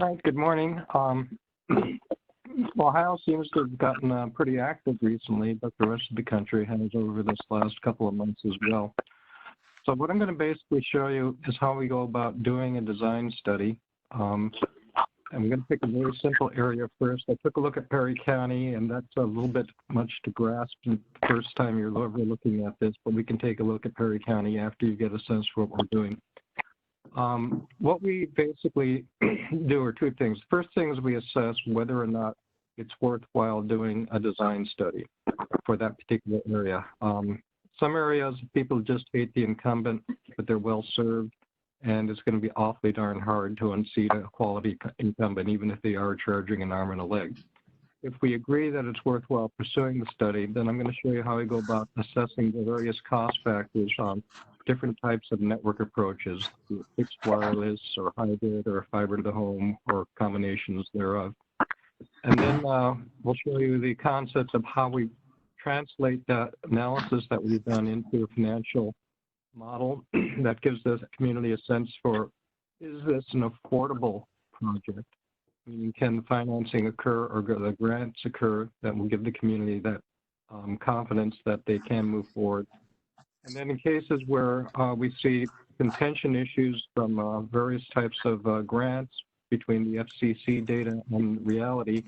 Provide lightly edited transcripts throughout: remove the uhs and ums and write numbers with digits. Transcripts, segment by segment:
Hi, good morning. Ohio seems to have gotten pretty active recently, but the rest of the country has over this last couple of months as well. So what I'm going to basically show you is how we go about doing a design study. I'm going to pick a very simple area first. I took a look at Perry County, and that's a little bit much to grasp the first time you're ever looking at this, but we can take a look at Perry County after you get a sense for what we're doing. What we basically do are two things. First thing is we assess whether or not it's worthwhile doing a design study for that particular area. Some areas, people just hate the incumbent, but they're well served, and it's going to be awfully darn hard to unseat a quality incumbent, even if they are charging an arm and a leg. If we agree that it's worthwhile pursuing the study, then I'm going to show you how we go about assessing the various cost factors on different types of network approaches, fixed wireless or hybrid or fiber to the home or combinations thereof. And then we'll show you the concepts of how we translate that analysis that we've done into a financial model that gives the community a sense for, is this an affordable project? Meaning, can financing occur or the grants occur that will give the community that confidence that they can move forward? And then in cases where we see contention issues from various types of grants between the FCC data and reality,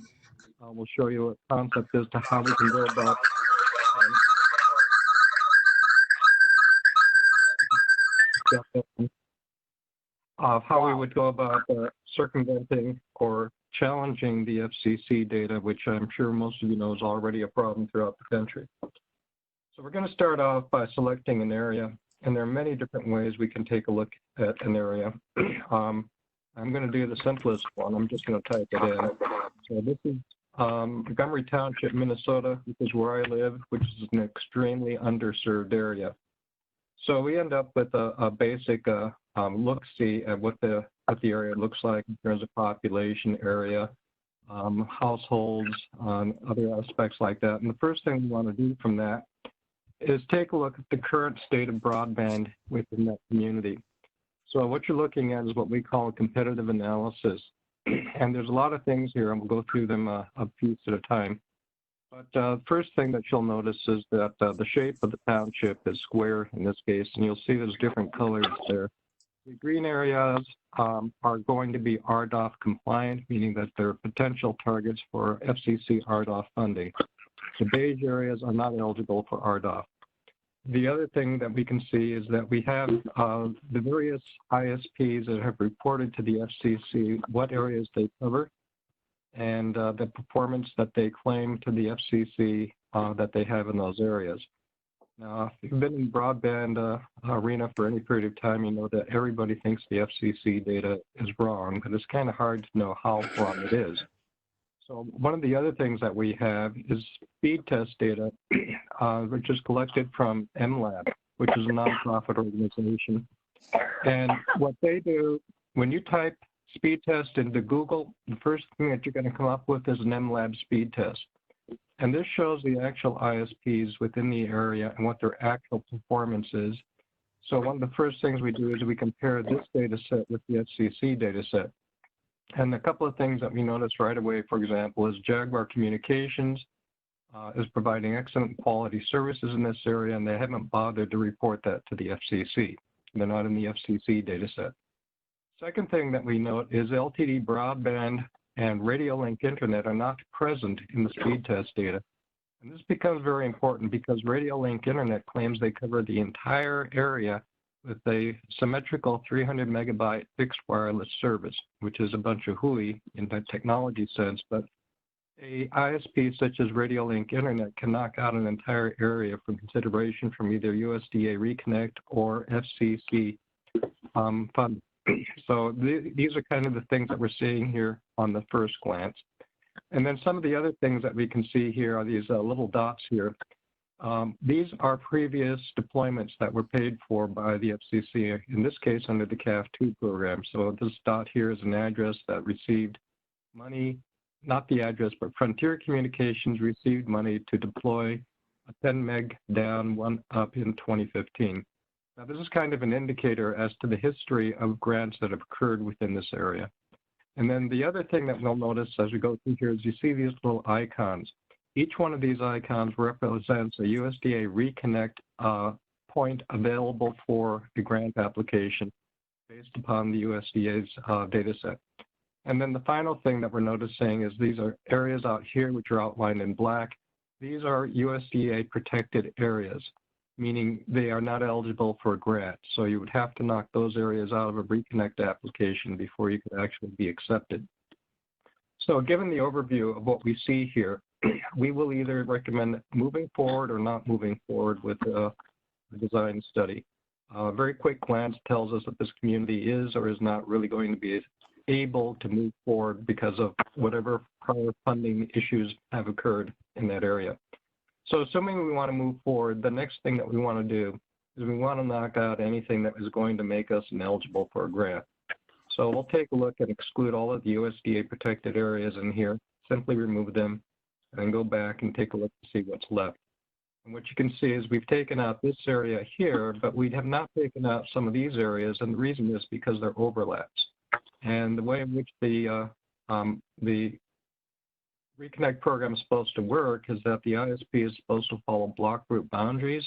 we'll show you a concept as to how we can go about how we would go about circumventing or challenging the FCC data, which I'm sure most of you know is already a problem throughout the country. So we're going to start off by selecting an area, and there are many different ways we can take a look at an area. I'm going to do the simplest one. I'm just going to type it in. So this is Montgomery Township, Minnesota, which is where I live, which is an extremely underserved area. So we end up with a basic look-see at what the area looks like in terms of population, area, households, other aspects like that. And the first thing we want to do from that is take a look at the current state of broadband within that community. So what you're looking at is what we call a competitive analysis. And there's a lot of things here, and we'll go through them a piece at a time. But the first thing that you'll notice is that the shape of the township is square in this case, and you'll see there's different colors there. The green areas are going to be RDOF compliant, meaning that they're potential targets for FCC RDOF funding. The beige areas are not eligible for RDOF. The other thing that we can see is that we have the various ISPs that have reported to the FCC what areas they cover and the performance that they claim to the FCC that they have in those areas. Now, if you've been in broadband arena for any period of time, you know that everybody thinks the FCC data is wrong, but it's kind of hard to know how wrong it is. So one of the other things that we have is speed test data, which is collected from MLab, which is a nonprofit organization. And what they do, when you type speed test into Google, the first thing that you're going to come up with is an MLab speed test. And this shows the actual ISPs within the area and what their actual performance is. So one of the first things we do is we compare this data set with the FCC data set. And a couple of things that we notice right away, for example, is Jaguar Communications is providing excellent quality services in this area, and they haven't bothered to report that to the FCC. They're not in the FCC data set. Second thing that we note is LTD broadband and radio link internet are not present in the speed test data. And this becomes very important because radio link internet claims they cover the entire area with a symmetrical 300 megabyte fixed wireless service, which is a bunch of hooey in the technology sense, but a ISP such as Radio Link Internet can knock out an entire area from consideration from either USDA Reconnect or FCC funding. So these are kind of the things that we're seeing here on the first glance. And then some of the other things that we can see here are these little dots here. These are previous deployments that were paid for by the FCC, in this case under the CAF2 program. So this dot here is an address that received money, not the address, but Frontier Communications received money to deploy a 10 meg down, 1 up in 2015. Now this is kind of an indicator as to the history of grants that have occurred within this area. And then the other thing that we'll notice as we go through here is you see these little icons. Each one of these icons represents a USDA Reconnect point available for the grant application based upon the USDA's data set. And then the final thing that we're noticing is these are areas out here which are outlined in black. These are USDA protected areas, meaning they are not eligible for a grant. So you would have to knock those areas out of a Reconnect application before you could actually be accepted. So given the overview of what we see here, we will either recommend moving forward or not moving forward with the design study. A very quick glance tells us that this community is or is not really going to be able to move forward because of whatever prior funding issues have occurred in that area. So assuming we want to move forward, the next thing that we want to do is we want to knock out anything that is going to make us ineligible for a grant. So we'll take a look and exclude all of the USDA protected areas in here, simply remove them, and then go back and take a look to see what's left. And what you can see is we've taken out this area here, but we have not taken out some of these areas, and the reason is because they're overlaps. And the way in which the Reconnect program is supposed to work is that the ISP is supposed to follow block group boundaries,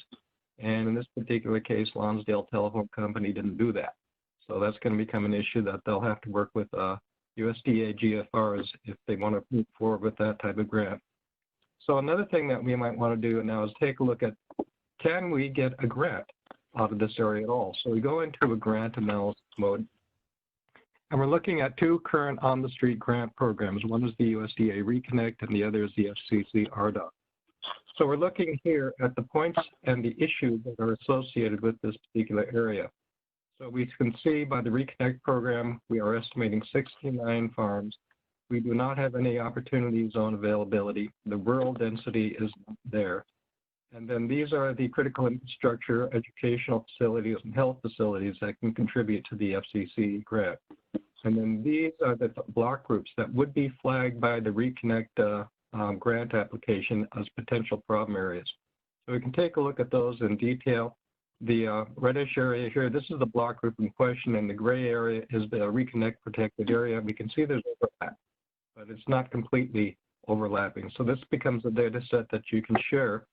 and in this particular case, Lonsdale Telephone Company didn't do that. So that's going to become an issue that they'll have to work with USDA GFRs if they want to move forward with that type of grant. So another thing that we might want to do now is take a look at, can we get a grant out of this area at all? So we go into a grant analysis mode, and we're looking at two current on-the-street grant programs. One is the USDA Reconnect, and the other is the FCC RDOF. So we're looking here at the points and the issues that are associated with this particular area. So we can see by the Reconnect program, we are estimating 69 farms. We do not have any opportunity zone availability. The rural density is not there. And then these are the critical infrastructure, educational facilities, and health facilities that can contribute to the FCC grant. And then these are the block groups that would be flagged by the Reconnect grant application as potential problem areas. So we can take a look at those in detail. The reddish area here, this is the block group in question, and the gray area is the Reconnect protected area. We can see there's overlap, but it's not completely overlapping. So this becomes a data set that you can share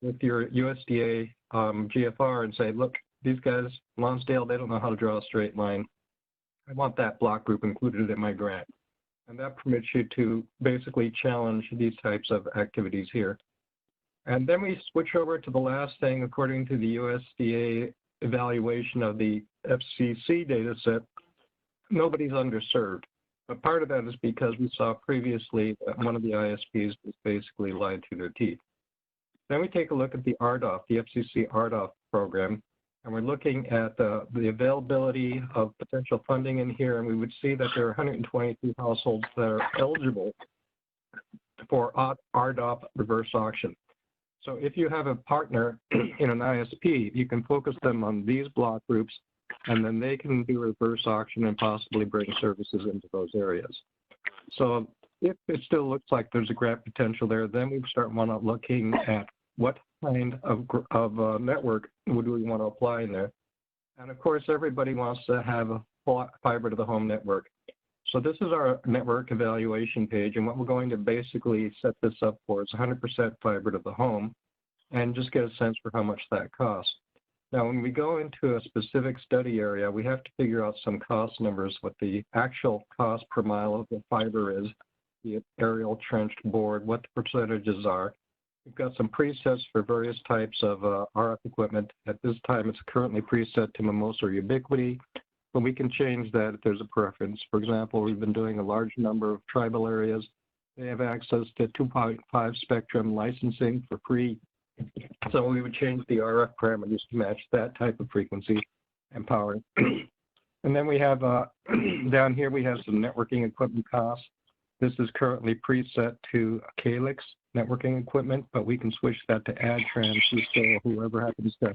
with your USDA GFR and say, look, these guys, Lonsdale, they don't know how to draw a straight line. I want that block group included in my grant. And that permits you to basically challenge these types of activities here. And then we switch over to the last thing, according to the USDA evaluation of the FCC data set, nobody's underserved. But part of that is because we saw previously that one of the ISPs was basically lied through their teeth. Then we take a look at the RDOF, the FCC RDOF program, and we're looking at the availability of potential funding in here, and we would see that there are 122 households that are eligible for RDOF reverse auction. So if you have a partner in an ISP, you can focus them on these block groups, and then they can do reverse auction and possibly bring services into those areas. So if it still looks like there's a grant potential there, then we start looking at what kind of network would we want to apply in there. And of course, everybody wants to have a fiber to the home network. So this is our network evaluation page, and what we're going to basically set this up for is 100% fiber to the home, and just get a sense for how much that costs. Now, when we go into a specific study area, we have to figure out some cost numbers, what the actual cost per mile of the fiber is, the aerial trenched board, what the percentages are. We've got some presets for various types of RF equipment. At this time, it's currently preset to Mimosa or Ubiquity, but we can change that if there's a preference. For example, we've been doing a large number of tribal areas. They have access to 2.5 spectrum licensing for free. So we would change the RF parameters to match that type of frequency and power. And then we have, down here, we have some networking equipment costs. This is currently preset to Calyx networking equipment, but we can switch that to AdTrans, Cisco, whoever happens to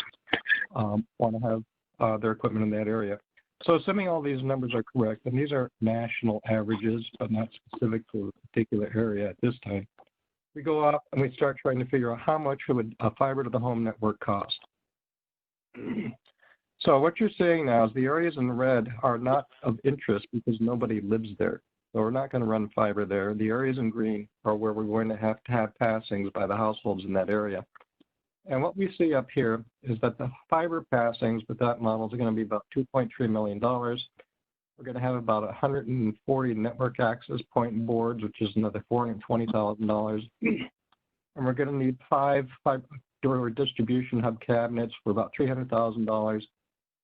want to have their equipment in that area. So assuming all these numbers are correct, and these are national averages, but not specific to a particular area at this time, we go off and we start trying to figure out how much would a fiber to the home network cost. So what you're seeing now is the areas in red are not of interest because nobody lives there. So we're not going to run fiber there. The areas in green are where we're going to have passings by the households in that area. And what we see up here is that the fiber passings with that model is going to be about $2.3 million. We're going to have about 140 network access point boards, which is another $420,000. And we're going to need 5 fiber distribution hub cabinets for about $300,000.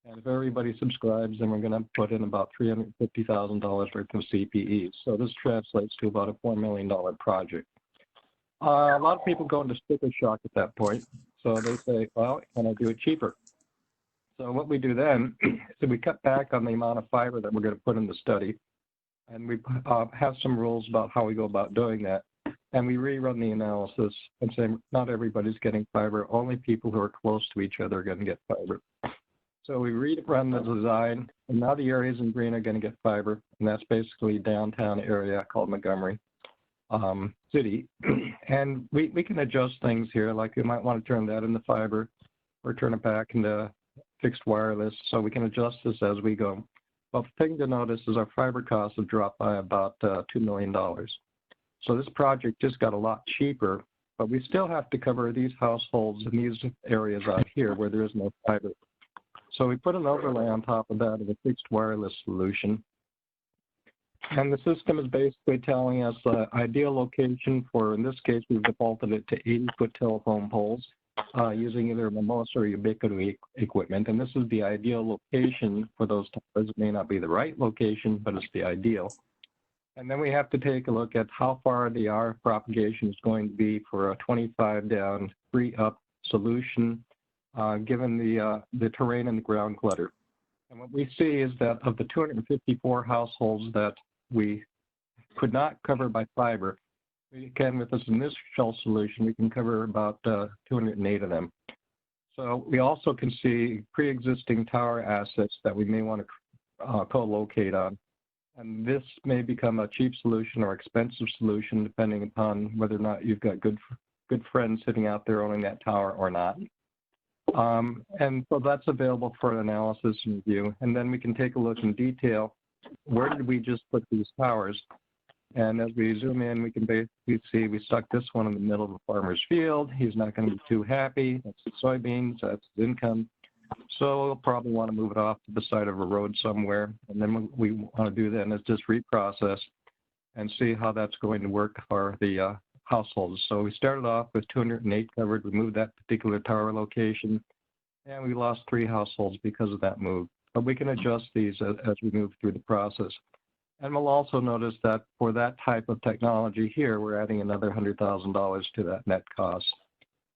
And if everybody subscribes, then we're going to put in about $350,000 worth of CPEs. So this translates to about a $4 million project. A lot of people go into sticker shock at that point. So they say, well, can I do it cheaper? So what we do then is we cut back on the amount of fiber that we're going to put in the study. And we have some rules about how we go about doing that. And we rerun the analysis and say not everybody's getting fiber. Only people who are close to each other are going to get fiber. So we rerun the design, and now the areas in green are going to get fiber, and that's basically downtown area called Montgomery City. And we can adjust things here, like you might want to turn that into fiber or turn it back into fixed wireless, so we can adjust this as we go. But the thing to notice is our fiber costs have dropped by about $2 million. So this project just got a lot cheaper, but we still have to cover these households in these areas out here where there is no fiber. So we put an overlay on top of that of a fixed wireless solution. And the system is basically telling us the ideal location for, in this case, we've defaulted it to 80-foot telephone poles using either Mimosa or Ubiquity equipment. And this is the ideal location for those towers. It may not be the right location, but it's the ideal. And then we have to take a look at how far the RF propagation is going to be for a 25 down, 3 up solution, given the terrain and the ground clutter. And what we see is that of the 254 households that we could not cover by fiber, we can, with this initial solution, we can cover about 208 of them. So we also can see pre-existing tower assets that we may want to co-locate on. And this may become a cheap solution or expensive solution, depending upon whether or not you've got good friends sitting out there owning that tower or not. And so that's available for analysis and review. And then we can take a look in detail, where did we just put these towers? And as we zoom in, we can basically see we stuck this one in the middle of a farmer's field. He's not going to be too happy. That's the soybeans, that's his income. So we'll probably want to move it off to the side of a road somewhere. And then what we want to do then is just reprocess and see how that's going to work for the households. So we started off with 208 covered. We moved that particular tower location, and we lost 3 households because of that move. But we can adjust these as we move through the process. And we'll also notice that for that type of technology here, we're adding another $100,000 to that net cost.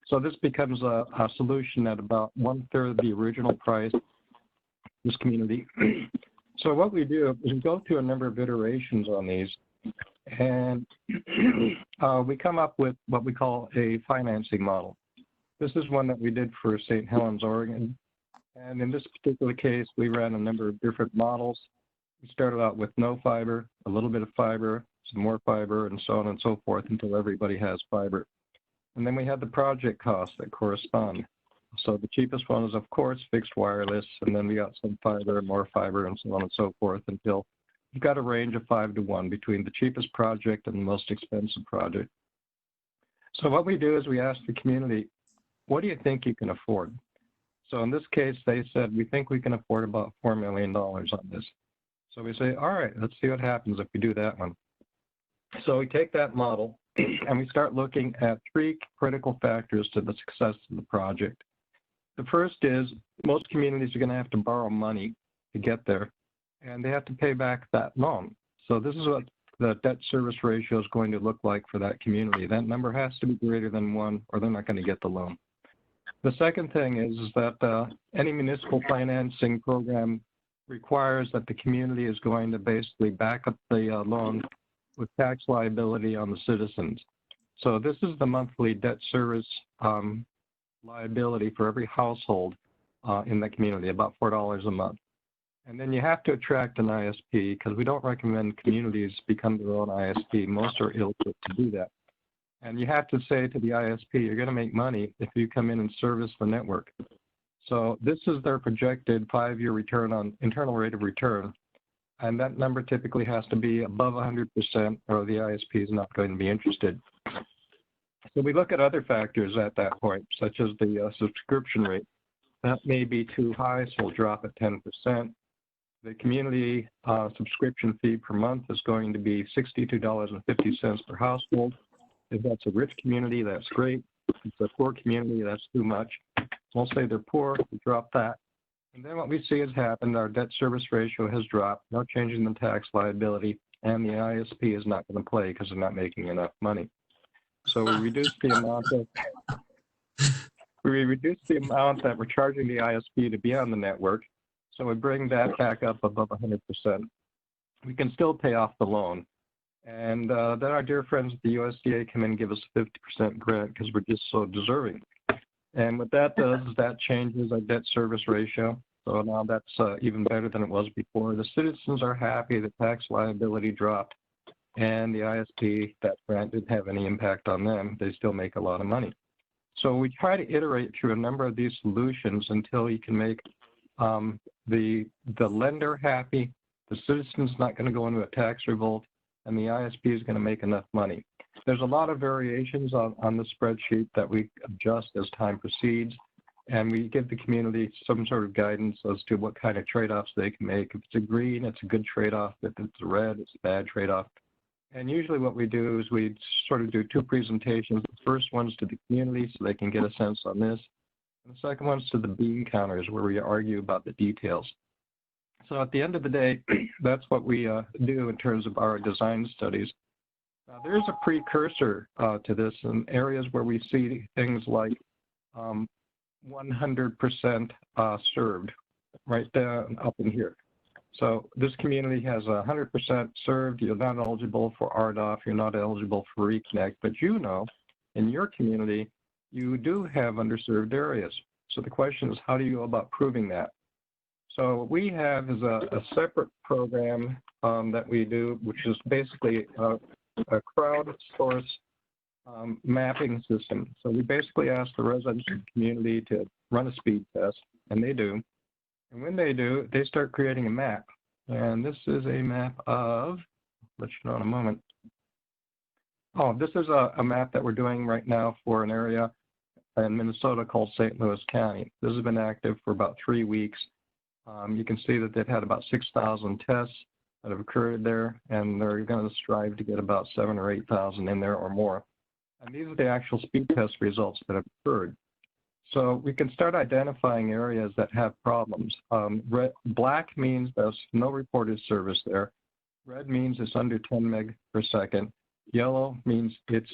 So this becomes a solution at about 1/3 of the original price, this community. So what we do is we go through a number of iterations on these, and we come up with what we call a financing model. This is one that we did for St. Helens, Oregon. And in this particular case, we ran a number of different models. We started out with no fiber, a little bit of fiber, some more fiber, and so on and so forth until everybody has fiber. And then we had the project costs that correspond. So the cheapest one is, of course, fixed wireless, and then we got some fiber, more fiber, and so on and so forth until you've got a range of 5 to 1 between the cheapest project and the most expensive project. So what we do is we ask the community, what do you think you can afford? So in this case, they said, we think we can afford about $4 million on this. So we say, all right, let's see what happens if we do that one. So we take that model and we start looking at 3 critical factors to the success of the project. The first is most communities are going to have to borrow money to get there, and they have to pay back that loan. So this is what the debt service ratio is going to look like for that community. That number has to be greater than 1, or they're not going to get the loan. The second thing is that any municipal financing program requires that the community is going to basically back up the loan with tax liability on the citizens. So this is the monthly debt service liability for every household in the community, about $4 a month. And then you have to attract an ISP, because we don't recommend communities become their own ISP. Most are ill-equipped to do that. And you have to say to the ISP, you're going to make money if you come in and service the network. So this is their projected 5-year return on internal rate of return. and that number typically has to be above 100% or the ISP is not going to be interested. So we look at other factors at that point, such as the subscription rate. That may be too high, so we'll drop it 10%. The community subscription fee per month is going to be $62.50 per household. If that's a rich community, that's great. If it's a poor community, that's too much. We'll say they're poor, we drop that. And then what we see has happened, our debt service ratio has dropped, no change in the tax liability, and the ISP is not going to play because they're not making enough money. So we reduce the amount that we're charging the ISP to be on the network. So we bring that back up above 100%. We can still pay off the loan. And then our dear friends at the USDA come in and give us a 50% grant because we're just so deserving. And what that does is that changes our debt service ratio. So now that's even better than it was before. The citizens are happy, the tax liability dropped, and the ISP, that grant didn't have any impact on them. They still make a lot of money. So we try to iterate through a number of these solutions until you can make the lender happy, the citizen's not going to go into a tax revolt, and the ISP is going to make enough money. There's a lot of variations on the spreadsheet that we adjust as time proceeds, and we give the community some sort of guidance as to what kind of trade-offs they can make. If it's a green, it's a good trade-off. If it's a red, it's a bad trade-off. And usually what we do is we sort of do two presentations. The first one's to the community so they can get a sense on this. And the second one's to the bean counters where we argue about the details. So at the end of the day, that's what we do in terms of our design studies. There's a precursor to this in areas where we see things like 100% served right down up in here. So this community has 100% served. You're not eligible for RDOF. You're not eligible for Reconnect. But you know, in your community, you do have underserved areas. So the question is, how do you go about proving that? So what we have is a separate program that we do, which is basically a crowdsource mapping system. So we basically ask the residents of the community to run a speed test, and they do. And when they do, they start creating a map. And this is a map of, I'll let you know in a moment. Oh, this is a map that we're doing right now for an area in Minnesota called St. Louis County. This has been active for about 3 weeks. You can see that they've had about 6,000 tests that have occurred there, and they're going to strive to get about 7,000 or 8,000 in there or more. And these are the actual speed test results that have occurred. So we can start identifying areas that have problems. Black means there's no reported service there. Red means it's under 10 meg per second. Yellow means it's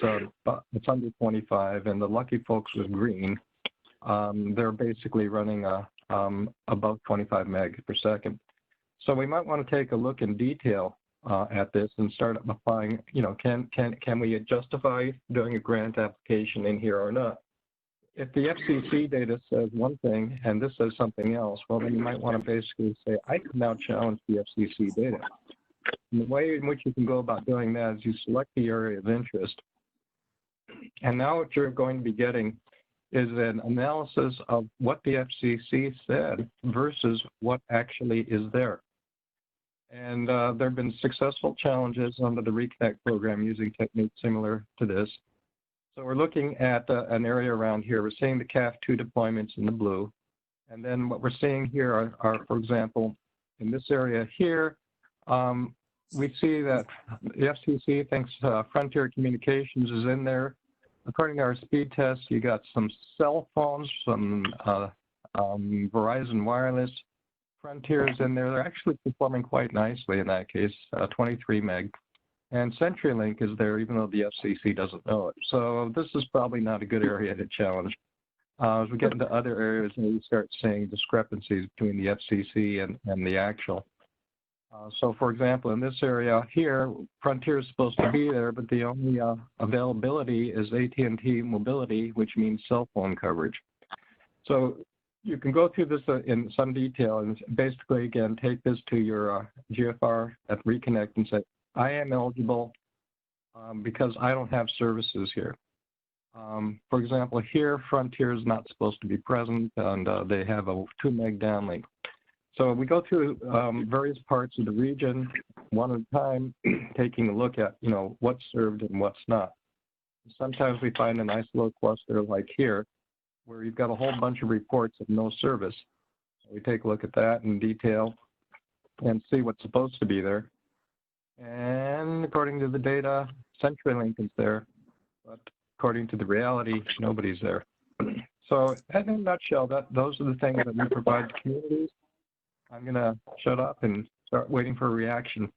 under 25, and the lucky folks with green, they're basically running above 25 meg per second. So we might want to take a look in detail at this and start applying, you know, can we justify doing a grant application in here or not? If the FCC data says one thing and this says something else, well, then you might want to basically say, I can now challenge the FCC data. And the way in which you can go about doing that is you select the area of interest. And now what you're going to be getting is an analysis of what the FCC said versus what actually is there. And there have been successful challenges under the Reconnect program using techniques similar to this. So we're looking at an area around here. We're seeing the CAF2 deployments in the blue. And then what we're seeing here are, for example, in this area here, we see that the FCC thinks Frontier Communications is in there. According to our speed test, you got some cell phones, some Verizon Wireless, Frontier's in there. They're actually performing quite nicely in that case, 23 meg. And CenturyLink is there, even though the FCC doesn't know it. So this is probably not a good area to challenge. As we get into other areas, we start seeing discrepancies between the FCC and the actual. So, for example, in this area here, Frontier is supposed to be there, but the only availability is AT&T Mobility, which means cell phone coverage. So you can go through this in some detail and basically, again, take this to your GFR at Reconnect and say, I am eligible because I don't have services here. For example, here, Frontier is not supposed to be present, and they have a 2 meg downlink. So we go through various parts of the region, one at a time, taking a look at, what's served and what's not. Sometimes we find a nice little cluster like here, where you've got a whole bunch of reports of no service. We take a look at that in detail and see what's supposed to be there. And according to the data, CenturyLink is there, but according to the reality, nobody's there. So in a nutshell, those are the things that we provide to communities. I'm going to shut up and start waiting for a reaction.